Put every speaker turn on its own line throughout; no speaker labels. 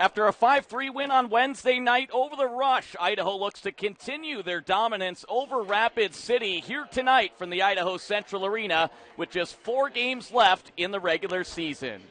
After a 5-3 win on Wednesday night over the Rush, Idaho looks to continue their dominance over Rapid City here tonight from the Idaho Central Arena with just 4 games left in the regular season.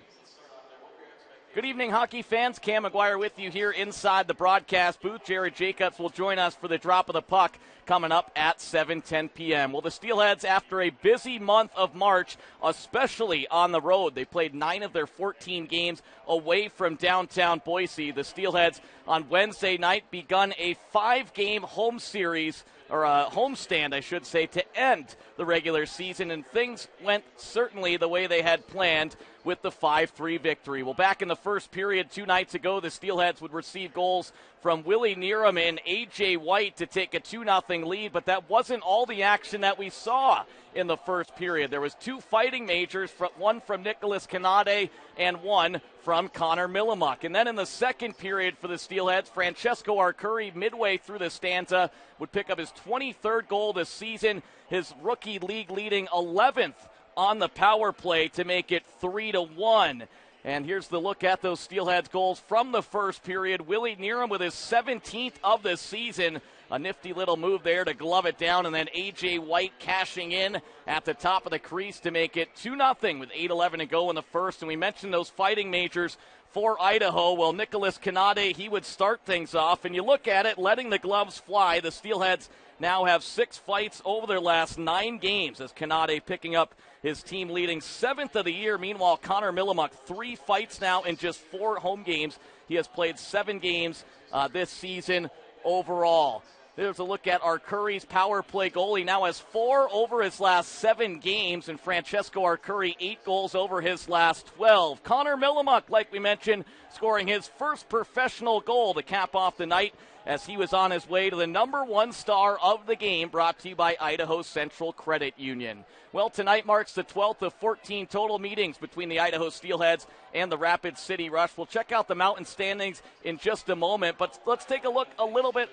Good evening, hockey fans. Cam McGuire with you here inside the broadcast booth. Jared Jacobs will join us for the drop of the puck coming up at 7:10 p.m. Well, the Steelheads, after a busy month of March, especially on the road, they played 9 of their 14 games away from downtown Boise. The Steelheads on Wednesday night begun a 5-game home series, or a homestand, I should say, to end the regular season, and things went certainly the way they had planned with the 5-3 victory. Well, back in the first period 2 nights ago, the Steelheads would receive goals from Willie Nierum and A.J. White to take a 2-0 lead, but that wasn't all the action that we saw in the first period. There was 2 fighting majors, one from Nicholas Kanade and one from Connor Millimuck. And then in the second period for the Steelheads, Francesco Arcuri, midway through the stanza, would pick up his 23rd goal this season, his rookie league-leading 11th on the power play to make it 3-1. And here's the look at those Steelheads goals from the first period. Willie Nierum with his 17th of the season. A nifty little move there to glove it down, and then A.J. White cashing in at the top of the crease to make it 2-0 with 8:11 to go in the first. And we mentioned those fighting majors for Idaho. Well, Nicholas Kanade, he would start things off, and you look at it, letting the gloves fly. The Steelheads now have 6 fights over their last 9 games, as Kanade picking up his team-leading 7th of the year. Meanwhile, Connor Millimuck, 3 fights now in just 4 home games. He has played 7 games this season overall. There's a look at Arcuri's power play goal. He now has 4 over his last 7 games, and Francesco Arcuri 8 goals over his last 12. Connor Millimuck, like we mentioned, scoring his first professional goal to cap off the night as he was on his way to the number 1 star of the game, brought to you by Idaho Central Credit Union. Well, tonight marks the 12th of 14 total meetings between the Idaho Steelheads and the Rapid City Rush. We'll check out the mountain standings in just a moment, but let's take a look a little bit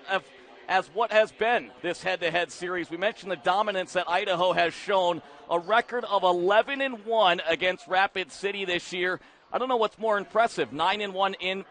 as what has been this head-to-head series. We mentioned the dominance that Idaho has shown, a record of 11-1 against Rapid City this year. I don't know what's more impressive, 9-1 in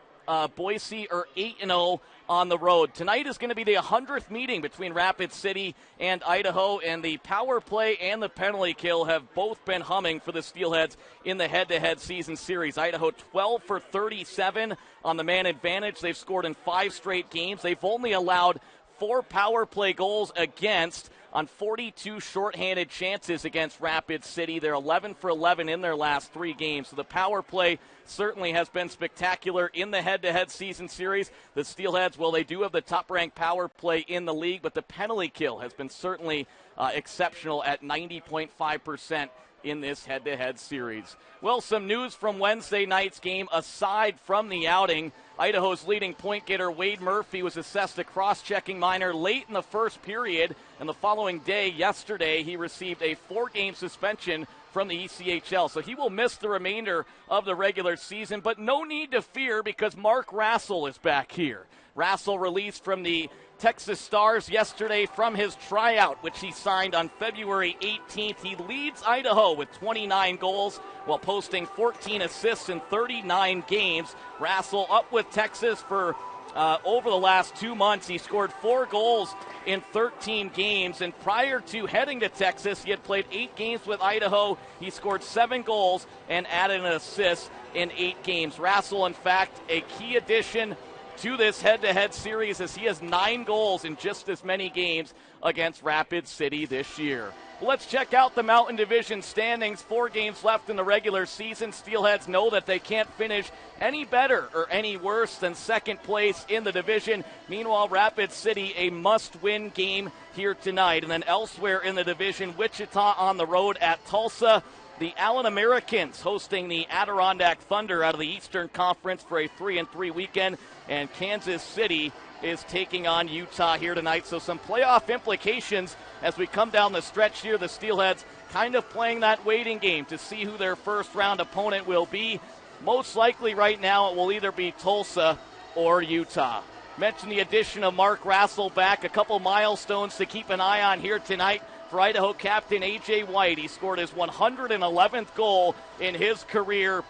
Boise or 8-0 on the road. Tonight is going to be the 100th meeting between Rapid City and Idaho, and the power play and the penalty kill have both been humming for the Steelheads in the head-to-head season series. Idaho 12 for 37 on the man advantage. They've scored in 5 straight games. They've only allowed 4 power play goals against on 42 shorthanded chances against Rapid City. They're 11 for 11 in their last 3 games. So the power play certainly has been spectacular in the head-to-head season series. The Steelheads, well, they do have the top-ranked power play in the league, but the penalty kill has been certainly exceptional at 90.5% in this head-to-head series. Well, some news from Wednesday night's game aside from the outing. Idaho's leading point getter Wade Murphy was assessed a cross-checking minor late in the first period, and the following day, yesterday, he received a 4-game suspension from the ECHL. So he will miss the remainder of the regular season, but no need to fear because Mark Rassel is back here. Rassel released from the Texas Stars yesterday from his tryout, which he signed on February 18th. He leads Idaho with 29 goals while posting 14 assists in 39 games. Rassel up with Texas for over the last 2 months. He scored 4 goals in 13 games, and prior to heading to Texas, he had played 8 games with Idaho. He scored 7 goals and added an assist in 8 games. Rassel, in fact, a key addition to this head-to-head series as he has 9 goals in just as many games against Rapid City this year. Well, let's check out the Mountain Division standings. 4 games left in the regular season. Steelheads know that they can't finish any better or any worse than second place in the division. Meanwhile, Rapid City, a must-win game here tonight. And then elsewhere in the division, Wichita on the road at Tulsa. The Allen Americans hosting the Adirondack Thunder out of the Eastern Conference for a 3-3 weekend. And Kansas City is taking on Utah here tonight. So some playoff implications as we come down the stretch here. The Steelheads kind of playing that waiting game to see who their first-round opponent will be. Most likely right now it will either be Tulsa or Utah. Mentioned the addition of Mark Rassel back. A couple milestones to keep an eye on here tonight for Idaho captain A.J. White. He scored his 111th goal in his career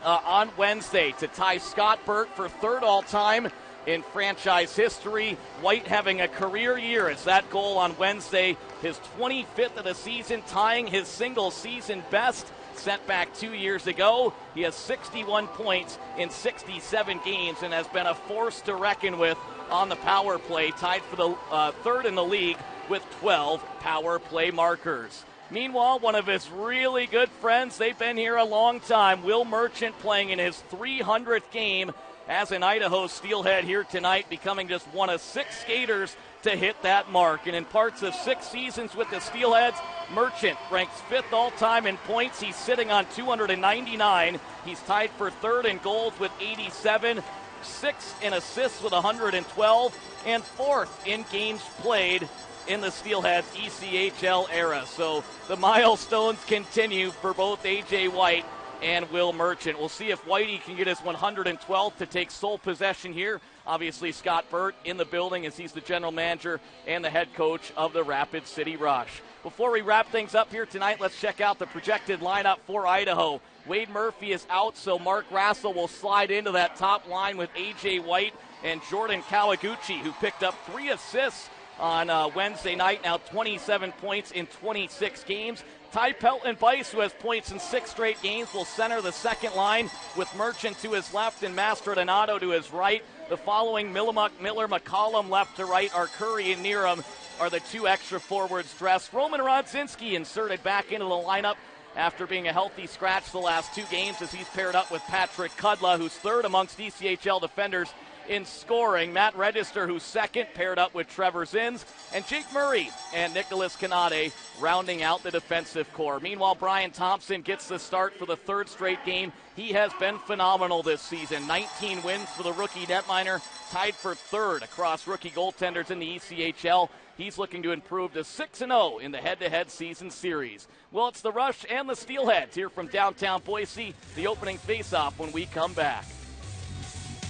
on Wednesday to tie Scott Burt for third all-time in franchise history. White having a career year as that goal on Wednesday, his 25th of the season, tying his single season best set back 2 years ago. He has 61 points in 67 games and has been a force to reckon with on the power play, tied for the third in the league with 12 power play markers. Meanwhile, one of his really good friends, they've been here a long time, Will Merchant, playing in his 300th game as an Idaho Steelhead here tonight, becoming just one of 6 skaters to hit that mark. And in parts of 6 seasons with the Steelheads, Merchant ranks 5th all-time in points. He's sitting on 299. He's tied for 3rd in goals with 87, 6th in assists with 112, and 4th in games played in the Steelheads ECHL era. So the milestones continue for both A.J. White and Will Merchant. We'll see if Whitey can get his 112th to take sole possession here. Obviously, Scott Burt in the building as he's the general manager and the head coach of the Rapid City Rush. Before we wrap things up here tonight, let's check out the projected lineup for Idaho. Wade Murphy is out, so Mark Rassel will slide into that top line with A.J. White and Jordan Kawaguchi, who picked up 3 assists on Wednesday night, now 27 points in 26 games. Ty Pelton-Bice, who has points in 6 straight games, will center the second line with Merchant to his left and Mastrodonato to his right. The following Miller, McCollum left to right, Arcuri and Neerum are the 2 extra forwards dressed. Roman Rodzinski inserted back into the lineup after being a healthy scratch the last 2 games as he's paired up with Patrick Kudla, who's 3rd amongst ECHL defenders in scoring. Matt Register, who's 2nd, paired up with Trevor Zins, and Jake Murray and Nicholas Kanade rounding out the defensive core. Meanwhile, Brian Thompson gets the start for the 3rd straight game. He has been phenomenal this season. 19 wins for the rookie netminer, tied for 3rd across rookie goaltenders in the ECHL. He's looking to improve to 6-0 in the head-to-head season series. Well, it's the Rush and the Steelheads here from downtown Boise. The opening face-off when we come back.